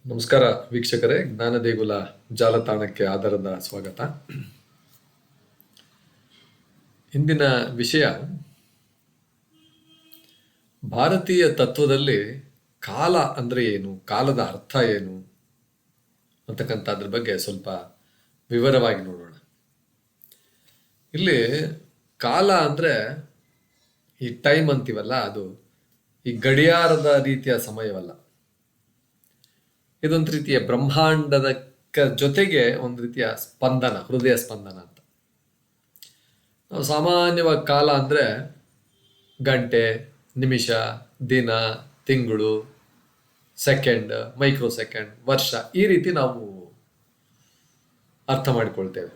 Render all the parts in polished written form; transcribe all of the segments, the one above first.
ನಮಸ್ಕಾರ ವೀಕ್ಷಕರೇ, ಜ್ಞಾನದೇಗುಲ ಜಾಲತಾಣಕ್ಕೆ ಆಧಾರದ ಸ್ವಾಗತ. ಇಂದಿನ ವಿಷಯ ಭಾರತೀಯ ತತ್ವದಲ್ಲಿ ಕಾಲ ಅಂದರೆ ಏನು, ಕಾಲದ ಅರ್ಥ ಏನು ಅಂತಕ್ಕಂಥದ್ರ ಬಗ್ಗೆ ಸ್ವಲ್ಪ ವಿವರವಾಗಿ ನೋಡೋಣ. ಇಲ್ಲಿ ಕಾಲ ಅಂದರೆ ಈ ಟೈಮ್ ಅಂತೀವಲ್ಲ, ಅದು ಈ ಗಡಿಯಾರದ ರೀತಿಯ ಸಮಯವಲ್ಲ. ಇದೊಂದು ರೀತಿಯ ಬ್ರಹ್ಮಾಂಡದ ಜೊತೆಗೆ ಒಂದು ರೀತಿಯ ಸ್ಪಂದನ, ಹೃದಯ ಸ್ಪಂದನ ಅಂತ. ನಾವು ಸಾಮಾನ್ಯವಾಗಿ ಕಾಲ ಅಂದರೆ ಗಂಟೆ, ನಿಮಿಷ, ದಿನ, ತಿಂಗಳು, ಸೆಕೆಂಡ್, ಮೈಕ್ರೋ ಸೆಕೆಂಡ್, ವರ್ಷ, ಈ ರೀತಿ ನಾವು ಅರ್ಥ ಮಾಡಿಕೊಳ್ತೇವೆ.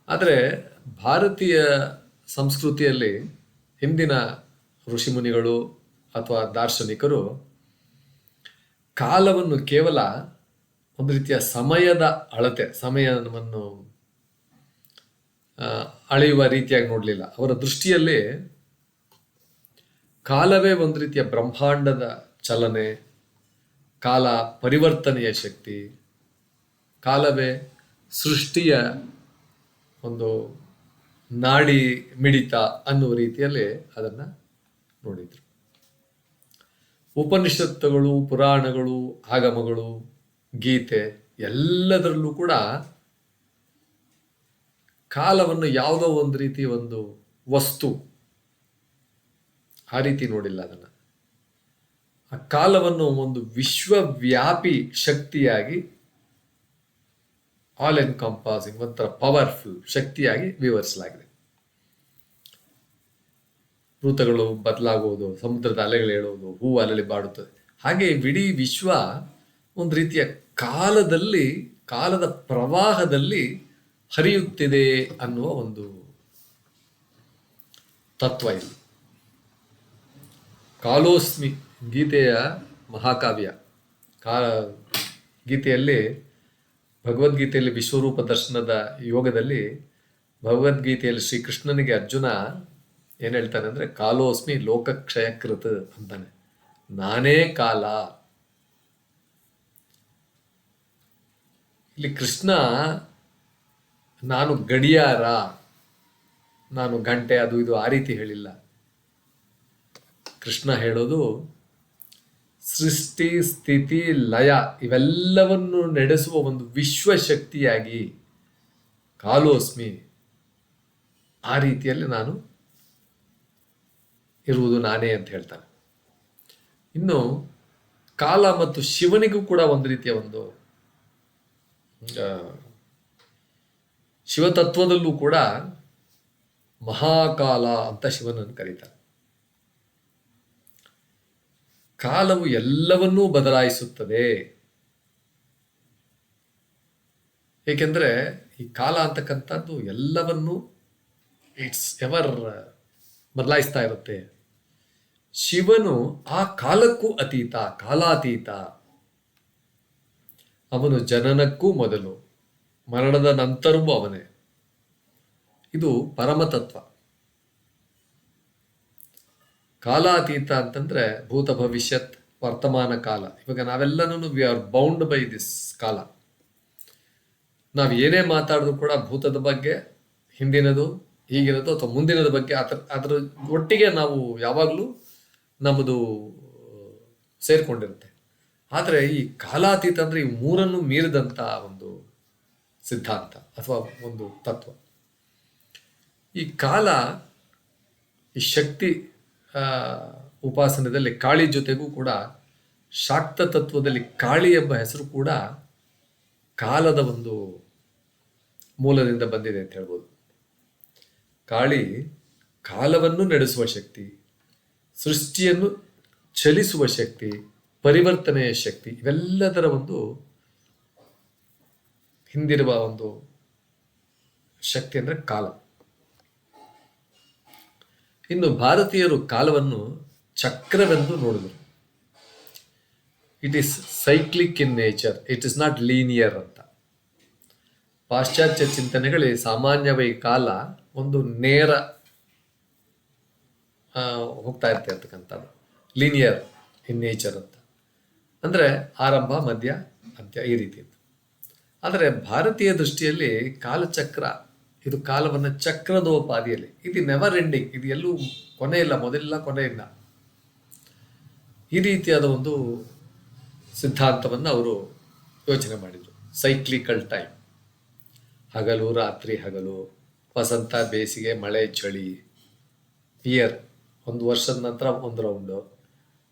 ಆದರೆ ಭಾರತೀಯ ಸಂಸ್ಕೃತಿಯಲ್ಲಿ ಹಿಂದಿನ ಋಷಿಮುನಿಗಳು ಅಥವಾ ದಾರ್ಶನಿಕರು ಕಾಲವನ್ನು ಕೇವಲ ಒಂದು ರೀತಿಯ ಸಮಯದ ಅಳತೆ, ಸಮಯವನ್ನು ಅಳೆಯುವ ರೀತಿಯಾಗಿ ನೋಡಲಿಲ್ಲ. ಅವರ ದೃಷ್ಟಿಯಲ್ಲಿ ಕಾಲವೇ ಒಂದು ರೀತಿಯ ಬ್ರಹ್ಮಾಂಡದ ಚಲನೆ, ಕಾಲ ಪರಿವರ್ತನೆಯ ಶಕ್ತಿ, ಕಾಲವೇ ಸೃಷ್ಟಿಯ ಒಂದು ನಾಡಿ ಮಿಡಿತ ಅನ್ನುವ ರೀತಿಯಲ್ಲಿ ಅದನ್ನು ನೋಡಿದರು. ಉಪನಿಷತ್ತುಗಳು, ಪುರಾಣಗಳು, ಆಗಮಗಳು, ಗೀತೆ ಎಲ್ಲದರಲ್ಲೂ ಕೂಡ ಕಾಲವನ್ನು ಯಾವುದೋ ಒಂದು ರೀತಿ ಒಂದು ವಸ್ತು ಆ ರೀತಿ ನೋಡಿಲ್ಲ. ಅದನ್ನು, ಆ ಕಾಲವನ್ನು ಒಂದು ವಿಶ್ವವ್ಯಾಪಿ ಶಕ್ತಿಯಾಗಿ, ಆಲ್ ಎನ್ಕಂಪಾಸಿಂಗ್, ಒಂಥರ ಪವರ್ಫುಲ್ ಶಕ್ತಿಯಾಗಿ ವಿವರಿಸಲಾಗಿದೆ. ಋತುಗಳು ಬದಲಾಗುವುದು, ಸಮುದ್ರದ ಅಲೆಗಳು ಹೇಳುವುದು, ಹೂವು ಅಲೆಲಿ ಬಾಡುತ್ತದೆ, ಹಾಗೆ ಇಡೀ ವಿಶ್ವ ಒಂದು ರೀತಿಯ ಕಾಲದಲ್ಲಿ, ಕಾಲದ ಪ್ರವಾಹದಲ್ಲಿ ಹರಿಯುತ್ತಿದೆ ಅನ್ನುವ ಒಂದು ತತ್ವ ಇದೆ. ಕಾಲೋಸ್ಮಿ ಗೀತೆಯ ಮಹಾಕಾವ್ಯ. ಗೀತೆಯಲ್ಲಿ, ಭಗವದ್ಗೀತೆಯಲ್ಲಿ ವಿಶ್ವರೂಪ ದರ್ಶನದ ಯೋಗದಲ್ಲಿ ಭಗವದ್ಗೀತೆಯಲ್ಲಿ ಶ್ರೀಕೃಷ್ಣನಿಗೆ ಅರ್ಜುನ ಏನು ಹೇಳ್ತಾನೆ ಅಂದರೆ, ಕಾಲೋಸ್ಮಿ ಲೋಕಕ್ಷಯಕೃತ್ ಅಂತಾನೆ. ನಾನೇ ಕಾಲ. ಇಲ್ಲಿ ಕೃಷ್ಣ ನಾನು ಗಡಿಯಾರ, ನಾನು ಗಂಟೆ, ಅದು ಇದು ಆ ರೀತಿ ಹೇಳಿಲ್ಲ. ಕೃಷ್ಣ ಹೇಳೋದು ಸೃಷ್ಟಿ, ಸ್ಥಿತಿ, ಲಯ ಇವೆಲ್ಲವನ್ನು ನಡೆಸುವ ಒಂದು ವಿಶ್ವಶಕ್ತಿಯಾಗಿ ಕಾಲೋಸ್ಮಿ, ಆ ರೀತಿಯಲ್ಲಿ ನಾನು ಇರುವುದು ನಾನೇ ಅಂತ ಹೇಳ್ತಾನೆ. ಇನ್ನು ಕಾಲ ಮತ್ತು ಶಿವನಿಗೂ ಕೂಡ ಒಂದು ರೀತಿಯ ಒಂದು ಶಿವತತ್ವದಲ್ಲೂ ಕೂಡ ಮಹಾಕಾಲ ಅಂತ ಶಿವನನ್ನು ಕರೀತಾರೆ. ಕಾಲವು ಎಲ್ಲವನ್ನೂ ಬದಲಾಯಿಸುತ್ತದೆ. ಏಕೆಂದರೆ ಈ ಕಾಲ ಅಂತಕ್ಕಂಥದ್ದು ಎಲ್ಲವನ್ನೂ ಇಟ್ಸ್ ಎವರ್ ಬದಲಾಯಿಸ್ತಾ ಇರುತ್ತೆ. ಶಿವನು ಆ ಕಾಲಕ್ಕೂ ಅತೀತ, ಕಾಲಾತೀತ. ಅವನು ಜನನಕ್ಕೂ ಮೊದಲು, ಮರಣದ ನಂತರವೂ ಅವನೇ. ಇದು ಪರಮತತ್ವ. ಕಾಲಾತೀತ ಅಂತಂದ್ರೆ ಭೂತ, ಭವಿಷ್ಯತ್, ವರ್ತಮಾನ ಕಾಲ. ಇವಾಗ ನಾವೆಲ್ಲನೂ we are bound by this ಕಾಲ. ನಾವು ಏನೇ ಮಾತಾಡಿದ್ರು ಕೂಡ ಭೂತದ ಬಗ್ಗೆ, ಹಿಂದಿನದು, ಈಗಿನದು ಅಥವಾ ಮುಂದಿನದ ಬಗ್ಗೆ ಅದರ ಒಟ್ಟಿಗೆ ನಾವು ಯಾವಾಗಲೂ ನಮ್ಮದು ಸೇರಿಕೊಂಡಿರುತ್ತೆ. ಆದರೆ ಈ ಕಾಲಾತೀತ ಅಂದರೆ ಈ ಮೂರನ್ನು ಮೀರಿದಂಥ ಒಂದು ಸಿದ್ಧಾಂತ ಅಥವಾ ಒಂದು ತತ್ವ. ಈ ಕಾಲ, ಈ ಶಕ್ತಿ ಉಪಾಸನದಲ್ಲಿ ಕಾಳಿ ಜೊತೆಗೂ ಕೂಡ ಶಾಕ್ತ ತತ್ವದಲ್ಲಿ ಕಾಳಿ ಎಂಬ ಹೆಸರು ಕೂಡ ಕಾಲದ ಒಂದು ಮೂಲದಿಂದ ಬಂದಿದೆ ಅಂತ ಹೇಳ್ಬೋದು. ಕಾಳಿ ಕಾಲವನ್ನು ನಡೆಸುವ ಶಕ್ತಿ, ಸೃಷ್ಟಿಯನ್ನು ಚಲಿಸುವ ಶಕ್ತಿ, ಪರಿವರ್ತನೆಯ ಶಕ್ತಿ, ಇವೆಲ್ಲದರ ಒಂದು ಹಿಂದಿರುವ ಒಂದು ಶಕ್ತಿ ಅಂದರೆ ಕಾಲ. ಇನ್ನು ಭಾರತೀಯರು ಕಾಲವನ್ನು ಚಕ್ರವೆಂದು ನೋಡಿದರು. It is cyclic in nature, it is not linear ಅಂತ. ಪಾಶ್ಚಾತ್ಯ ಚಿಂತನೆಗಳಲ್ಲಿ ಸಾಮಾನ್ಯವಾಗಿ ಕಾಲ ಒಂದು ನೇರ ಹೋಗ್ತಾ ಇರ್ತಕ್ಕಂಥದ್ದು, ಲೀನಿಯರ್ ಇನ್ ನೇಚರ್ ಅಂತ. ಅಂದರೆ ಆರಂಭ ಮಧ್ಯ ಅಂತ್ಯ ಈ ರೀತಿ. ಆದರೆ ಭಾರತೀಯ ದೃಷ್ಟಿಯಲ್ಲಿ ಕಾಲಚಕ್ರ, ಇದು ಕಾಲವನ್ನು ಚಕ್ರದೋಪಾದಿಯಲ್ಲಿ, ಇದು ನೆವರ್ ಎಂಡಿಂಗ್, ಇದು ಎಲ್ಲೂ ಕೊನೆ ಇಲ್ಲ, ಮೊದಲಿಲ್ಲ ಕೊನೆ ಇಲ್ಲ. ಈ ರೀತಿಯಾದ ಒಂದು ಸಿದ್ಧಾಂತವನ್ನು ಅವರು ಯೋಚನೆ ಮಾಡಿದರು. ಸೈಕ್ಲಿಕಲ್ ಟೈಮ್, ಹಗಲು ರಾತ್ರಿ, ಹಗಲು ವಸಂತ ಬೇಸಿಗೆ ಮಳೆ ಚಳಿ, ಇಯರ್ ಒಂದು ವರ್ಷದ ನಂತರ ಒಂದು ರೌಂಡು,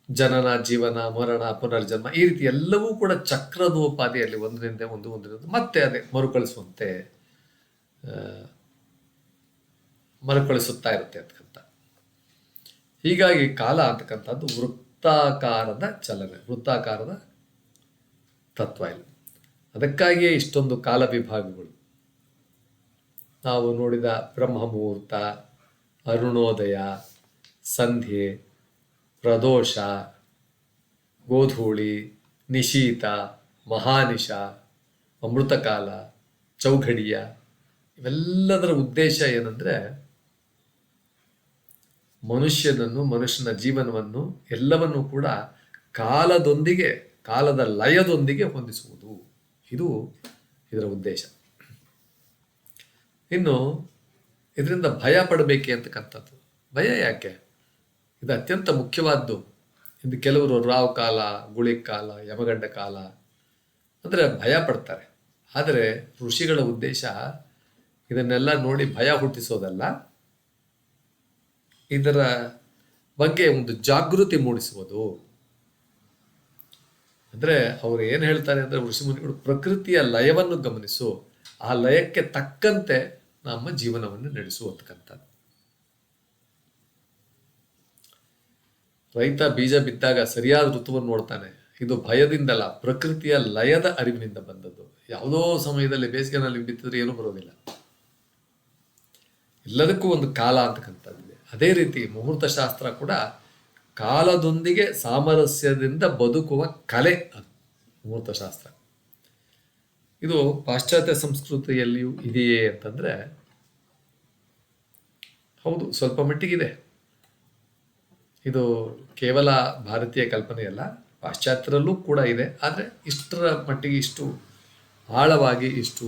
ಜನನ ಜೀವನ ಮರಣ ಪುನರ್ಜನ್ಮ, ಈ ರೀತಿ ಎಲ್ಲವೂ ಕೂಡ ಚಕ್ರದೋಪಾದಿಯಲ್ಲಿ ಒಂದರಿಂದ ಒಂದರಿಂದ ಮತ್ತೆ ಅದೇ ಮರುಕಳಿಸುತ್ತಾ ಇರುತ್ತೆ ಅಂತಕ್ಕಂಥ. ಹೀಗಾಗಿ ಕಾಲ ಅಂತಕ್ಕಂಥದ್ದು ವೃತ್ತಾಕಾರದ ಚಲನೆ, ವೃತ್ತಾಕಾರದ ತತ್ವ ಇಲ್ಲ. ಅದಕ್ಕಾಗಿಯೇ ಇಷ್ಟೊಂದು ಕಾಲ ವಿಭಾಗಗಳು. ನಾವು ನೋಡಿದ ಬ್ರಹ್ಮ ಮುಹೂರ್ತ, ಅರುಣೋದಯ, ಸಂಧ್ಯೆ, ಪ್ರದೋಷ, ಗೋಧೂಳಿ, ನಿಶೀತ, ಮಹಾನಿಶ, ಅಮೃತಕಾಲ, ಚೌಘಡಿಯ, ಇವೆಲ್ಲದರ ಉದ್ದೇಶ ಏನಂದರೆ ಮನುಷ್ಯನ ಜೀವನವನ್ನು ಎಲ್ಲವನ್ನೂ ಕೂಡ ಕಾಲದೊಂದಿಗೆ, ಕಾಲದ ಲಯದೊಂದಿಗೆ ಹೊಂದಿಸುವುದು, ಇದು ಇದರ ಉದ್ದೇಶ. ಇನ್ನು ಇದರಿಂದ ಭಯ ಪಡಬೇಕೆ ಅಂತಕ್ಕಂಥದ್ದು. ಭಯ ಯಾಕೆ? ಇದು ಅತ್ಯಂತ ಮುಖ್ಯವಾದ್ದು. ಇದು ಕೆಲವರು ರಾವ್ ಕಾಲ, ಗುಳಿ ಕಾಲ, ಯಮಗಂಡ ಕಾಲ ಅಂದರೆ ಭಯ ಪಡ್ತಾರೆ. ಆದರೆ ಋಷಿಗಳ ಉದ್ದೇಶ ಇದನ್ನೆಲ್ಲ ನೋಡಿ ಭಯ ಹುಟ್ಟಿಸೋದಲ್ಲ, ಇದರ ಬಗ್ಗೆ ಒಂದು ಜಾಗೃತಿ ಮೂಡಿಸುವುದು. ಅಂದರೆ ಅವರು ಏನು ಹೇಳ್ತಾರೆ ಅಂದರೆ, ಋಷಿಮುನಿಗಳು ಪ್ರಕೃತಿಯ ಲಯವನ್ನು ಗಮನಿಸು, ಆ ಲಯಕ್ಕೆ ತಕ್ಕಂತೆ ನಮ್ಮ ಜೀವನವನ್ನು ನಡೆಸುವಂತಕ್ಕಂಥದ್ದು. ರೈತ ಬೀಜ ಬಿದ್ದಾಗ ಸರಿಯಾದ ಋತುವನ್ನು ನೋಡ್ತಾನೆ. ಇದು ಭಯದಿಂದಲ್ಲ, ಪ್ರಕೃತಿಯ ಲಯದ ಅರಿವಿನಿಂದ ಬಂದದ್ದು. ಯಾವುದೋ ಸಮಯದಲ್ಲಿ ಬೇಸಿಗೆನಲ್ಲಿ ಬಿತ್ತಿದ್ರೆ ಏನೂ ಬರೋದಿಲ್ಲ. ಎಲ್ಲದಕ್ಕೂ ಒಂದು ಕಾಲ ಅಂತಕ್ಕಂಥದ್ದಿದೆ. ಅದೇ ರೀತಿ ಮುಹೂರ್ತ ಶಾಸ್ತ್ರ ಕೂಡ ಕಾಲದೊಂದಿಗೆ ಸಾಮರಸ್ಯದಿಂದ ಬದುಕುವ ಕಲೆ ಅದು ಮುಹೂರ್ತ ಶಾಸ್ತ್ರ. ಇದು ಪಾಶ್ಚಾತ್ಯ ಸಂಸ್ಕೃತಿಯಲ್ಲಿಯೂ ಇದೆಯೇ ಅಂತಂದ್ರೆ ಹೌದು, ಸ್ವಲ್ಪ ಮಟ್ಟಿಗಿದೆ. ಇದು ಕೇವಲ ಭಾರತೀಯ ಕಲ್ಪನೆಯಲ್ಲ, ಪಾಶ್ಚಾತ್ಯರಲ್ಲೂ ಕೂಡ ಇದೆ. ಆದರೆ ಇಷ್ಟರ ಮಟ್ಟಿಗೆ, ಇಷ್ಟು ಆಳವಾಗಿ, ಇಷ್ಟು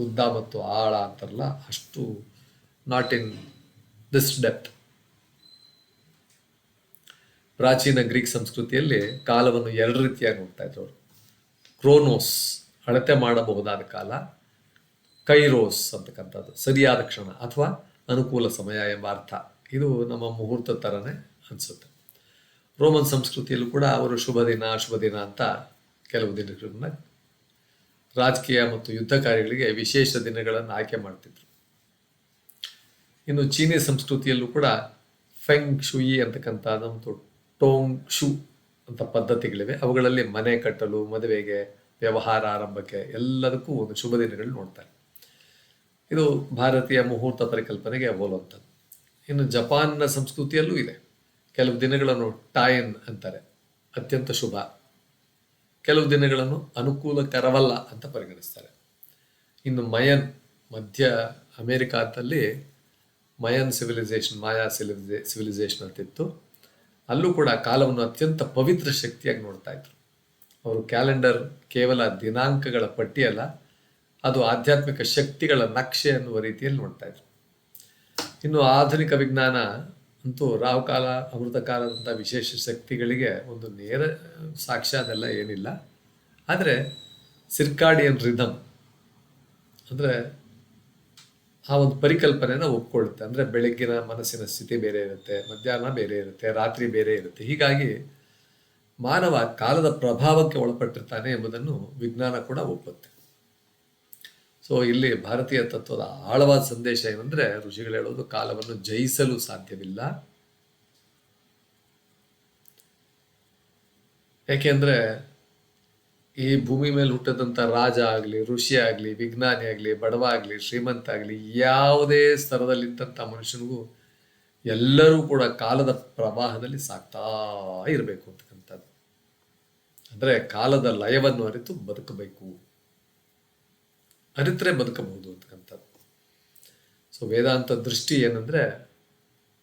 ಉದ್ದ ಮತ್ತು ಆಳ ಅಂತಾರಲ್ಲ, ಅಷ್ಟು ನಾಟ್ ಇನ್ ದಿಸ್ ಡೆಪ್ತ್. ಪ್ರಾಚೀನ ಗ್ರೀಕ್ ಸಂಸ್ಕೃತಿಯಲ್ಲಿ ಕಾಲವನ್ನು ಎರಡು ರೀತಿಯಾಗಿ ನೋಡ್ತಾ ಇದ್ರು ಅವರು. ಕ್ರೋನೋಸ್, ಅಳತೆ ಮಾಡಬಹುದಾದ ಕಾಲ; ಕೈರೋಸ್ ಅಂತಕ್ಕಂಥದ್ದು, ಸರಿಯಾದ ಕ್ಷಣ ಅಥವಾ ಅನುಕೂಲ ಸಮಯ ಎಂಬ ಅರ್ಥ. ಇದು ನಮ್ಮ ಮುಹೂರ್ತ ಥರನೇ ಅನಿಸುತ್ತೆ. ರೋಮನ್ ಸಂಸ್ಕೃತಿಯಲ್ಲೂ ಕೂಡ ಅವರು ಶುಭ ದಿನ ಅಂತ ಕೆಲವು ದಿನಗಳನ್ನ ರಾಜಕೀಯ ಮತ್ತು ಯುದ್ಧ ಕಾರ್ಯಗಳಿಗೆ ವಿಶೇಷ ದಿನಗಳನ್ನು ಆಯ್ಕೆ ಮಾಡ್ತಿದ್ರು. ಇನ್ನು ಚೀನಿ ಸಂಸ್ಕೃತಿಯಲ್ಲೂ ಕೂಡ ಫೆಂಗ್ ಶುಯಿ ಅಂತಕ್ಕಂಥದ್ದು ಮತ್ತು ಟೋಂಗ್ ಶು ಅಂತ ಪದ್ಧತಿಗಳಿವೆ. ಅವುಗಳಲ್ಲಿ ಮನೆ ಕಟ್ಟಲು, ಮದುವೆಗೆ, ವ್ಯವಹಾರ ಆರಂಭಕ್ಕೆ ಎಲ್ಲದಕ್ಕೂ ಒಂದು ಶುಭ ದಿನಗಳು ನೋಡ್ತಾರೆ. ಇದು ಭಾರತೀಯ ಮುಹೂರ್ತ ಪರಿಕಲ್ಪನೆಗೆ ಹೋಲುವಂಥದ್ದು. ಇನ್ನು ಜಪಾನ್ನ ಸಂಸ್ಕೃತಿಯಲ್ಲೂ ಇದೆ. ಕೆಲವು ದಿನಗಳನ್ನು ಟಾಯನ್ ಅಂತಾರೆ, ಅತ್ಯಂತ ಶುಭ. ಕೆಲವು ದಿನಗಳನ್ನು ಅನುಕೂಲಕರವಲ್ಲ ಅಂತ ಪರಿಗಣಿಸ್ತಾರೆ. ಇನ್ನು ಮಯನ್, ಮಧ್ಯ ಅಮೇರಿಕಾದಲ್ಲಿ ಮಯನ್ ಸಿವಿಲೈಸೇಷನ್, ಮಾಯಾ ಸಿವಿಲೈಸೇಷನ್ ಅಂತಿತ್ತು. ಅಲ್ಲೂ ಕೂಡ ಕಾಲವನ್ನು ಅತ್ಯಂತ ಪವಿತ್ರ ಶಕ್ತಿಯಾಗಿ ನೋಡ್ತಾ ಇದ್ರು. ಅವರು ಕ್ಯಾಲೆಂಡರ್ ಕೇವಲ ದಿನಾಂಕಗಳ ಪಟ್ಟಿಯಲ್ಲ, ಅದು ಆಧ್ಯಾತ್ಮಿಕ ಶಕ್ತಿಗಳ ನಕ್ಷೆ ಅನ್ನುವ ರೀತಿಯಲ್ಲಿ ನೋಡ್ತಾ ಇದ್ರು. ಇನ್ನು ಆಧುನಿಕ ವಿಜ್ಞಾನ ಅಂತೂ ರಾಹುಕಾಲ, ಅಮೃತಕಾಲದಂಥ ವಿಶೇಷ ಶಕ್ತಿಗಳಿಗೆ ಒಂದು ನೇರ ಸಾಕ್ಷ್ಯ ಅದೆಲ್ಲ ಏನಿಲ್ಲ. ಆದರೆ ಸಿರ್ಕಾಡಿಯನ್ ರಿದಮ್ ಅಂದರೆ ಆ ಒಂದು ಪರಿಕಲ್ಪನೆನ ಒಪ್ಕೊಳ್ಳುತ್ತೆ. ಅಂದರೆ ಬೆಳಗ್ಗಿನ ಮನಸ್ಸಿನ ಸ್ಥಿತಿ ಬೇರೆ ಇರುತ್ತೆ, ಮಧ್ಯಾಹ್ನ ಬೇರೆ ಇರುತ್ತೆ, ರಾತ್ರಿ ಬೇರೆ ಇರುತ್ತೆ. ಹೀಗಾಗಿ ಮಾನವ ಕಾಲದ ಪ್ರಭಾವಕ್ಕೆ ಒಳಪಟ್ಟಿರ್ತಾನೆ ಎಂಬುದನ್ನು ವಿಜ್ಞಾನ ಕೂಡ ಒಪ್ಪುತ್ತೆ. ಸೊ ಇಲ್ಲಿ ಭಾರತೀಯ ತತ್ವದ ಆಳವಾದ ಸಂದೇಶ ಏನಂದ್ರೆ, ಋಷಿಗಳು ಹೇಳೋದು ಕಾಲವನ್ನು ಜಯಿಸಲು ಸಾಧ್ಯವಿಲ್ಲ. ಯಾಕೆಂದ್ರೆ ಈ ಭೂಮಿ ಮೇಲೆ ಹುಟ್ಟದಂಥ ರಾಜ ಆಗಲಿ, ಋಷಿ ಆಗಲಿ, ವಿಜ್ಞಾನಿ ಆಗಲಿ, ಬಡವ ಆಗಲಿ, ಶ್ರೀಮಂತ ಆಗಲಿ, ಯಾವುದೇ ಸ್ತರದಲ್ಲಿದ್ದಂಥ ಮನುಷ್ಯನಿಗೂ ಎಲ್ಲರೂ ಕೂಡ ಕಾಲದ ಪ್ರವಾಹದಲ್ಲಿ ಸಾಕ್ತಾ ಇರಬೇಕು ಅಂತಕ್ಕಂಥದ್ದು. ಅಂದರೆ ಕಾಲದ ಲಯವನ್ನು ಅರಿತು ಬದುಕಬೇಕು, ಅರಿತರೆ ಬದುಕಬಹುದು ಅಂತಕ್ಕಂಥದ್ದು. ಸೊ ವೇದಾಂತ ದೃಷ್ಟಿ ಏನಂದರೆ,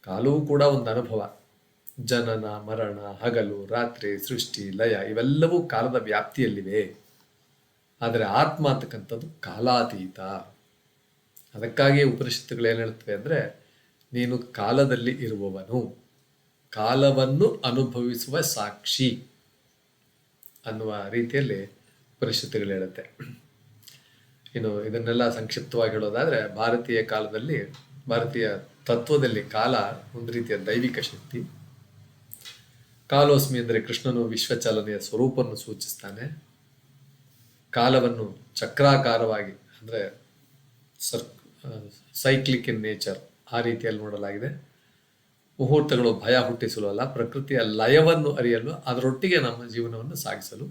ಕಾಲವೂ ಕೂಡ ಒಂದು ಅನುಭವ. ಜನನ ಮರಣ, ಹಗಲು ರಾತ್ರಿ, ಸೃಷ್ಟಿ ಲಯ ಇವೆಲ್ಲವೂ ಕಾಲದ ವ್ಯಾಪ್ತಿಯಲ್ಲಿವೆ. ಆದರೆ ಆತ್ಮ ಅಂತಕ್ಕಂಥದ್ದು ಕಾಲಾತೀತ. ಅದಕ್ಕಾಗಿ ಉಪನಿಷತ್ತುಗಳು ಏನು ಹೇಳ್ತವೆ ಅಂದರೆ, ನೀನು ಕಾಲದಲ್ಲಿ ಇರುವವನು, ಕಾಲವನ್ನು ಅನುಭವಿಸುವ ಸಾಕ್ಷಿ ಅನ್ನುವ ರೀತಿಯಲ್ಲಿ ಉಪನಿಷತ್ತುಗಳು ಹೇಳುತ್ತೆ. ಇನ್ನು ಇದನ್ನೆಲ್ಲ ಸಂಕ್ಷಿಪ್ತವಾಗಿ ಹೇಳೋದಾದರೆ, ಭಾರತೀಯ ಕಾಲದಲ್ಲಿ, ಭಾರತೀಯ ತತ್ವದಲ್ಲಿ ಕಾಲ ಒಂದು ರೀತಿಯ ದೈವಿಕ ಶಕ್ತಿ. ಕಾಲೋಸ್ಮಿ ಅಂದರೆ ಕೃಷ್ಣನು ವಿಶ್ವಚಲನೆಯ ಸ್ವರೂಪವನ್ನು ಸೂಚಿಸ್ತಾನೆ. ಕಾಲವನ್ನು ಚಕ್ರಾಕಾರವಾಗಿ ಅಂದರೆ ಸೈಕ್ಲಿಕ್ ಇನ್ ನೇಚರ್ ಆ ರೀತಿಯಲ್ಲಿ ನೋಡಲಾಗಿದೆ. ಮುಹೂರ್ತಗಳು ಭಯ ಹುಟ್ಟಿಸಲು ಅಲ್ಲ, ಪ್ರಕೃತಿಯ ಲಯವನ್ನು ಅರಿಯಲು, ಅದರೊಟ್ಟಿಗೆ ನಮ್ಮ ಜೀವನವನ್ನು ಸಾಗಿಸಲು.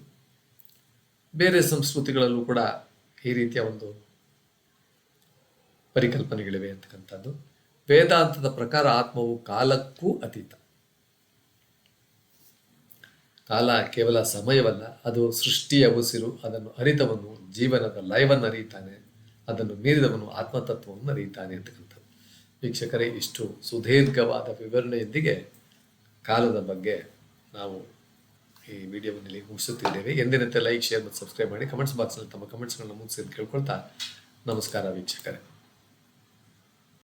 ಬೇರೆ ಸಂಸ್ಕೃತಿಗಳಲ್ಲೂ ಕೂಡ ಈ ರೀತಿಯ ಒಂದು ಪರಿಕಲ್ಪನೆಗಳಿವೆ ಅಂತಕ್ಕಂಥದ್ದು. ವೇದಾಂತದ ಪ್ರಕಾರ ಆತ್ಮವು ಕಾಲಕ್ಕೂ ಅತೀತ. ಕಾಲ ಕೇವಲ ಸಮಯವಲ್ಲ, ಅದು ಸೃಷ್ಟಿಯ ಉಸಿರು. ಅದನ್ನು ಅರಿತವನು ಜೀವನದ ಲಯವನ್ನು ಅರಿತಾನೆ, ಅದನ್ನು ಮೀರಿದವನು ಆತ್ಮತತ್ವವನ್ನು ಅರಿತಾನೆ ಅಂತಕ್ಕಂಥದ್ದು. ವೀಕ್ಷಕರೇ, ಇಷ್ಟು ಸುದೀರ್ಘವಾದ ವಿವರಣೆಯೊಂದಿಗೆ ಕಾಲದ ಬಗ್ಗೆ ನಾವು ಈ ವಿಡಿಯೋವನ್ನು ಮುಗಿಸುತ್ತಿದ್ದೇವೆ. ಎಂದಿನಂತೆ ಲೈಕ್, ಶೇರ್ ಮತ್ತು ಸಬ್ಸ್ಕ್ರೈಬ್ ಮಾಡಿ. ಕಮೆಂಟ್ಸ್ ಬಾಕ್ಸ್ನಲ್ಲಿ ತಮ್ಮ ಕಮೆಂಟ್ಸ್ಗಳನ್ನ ಮುಗಿಸಿ ಅಂತ ಕೇಳ್ಕೊಳ್ತಾ ನಮಸ್ಕಾರ ವೀಕ್ಷಕರೇ.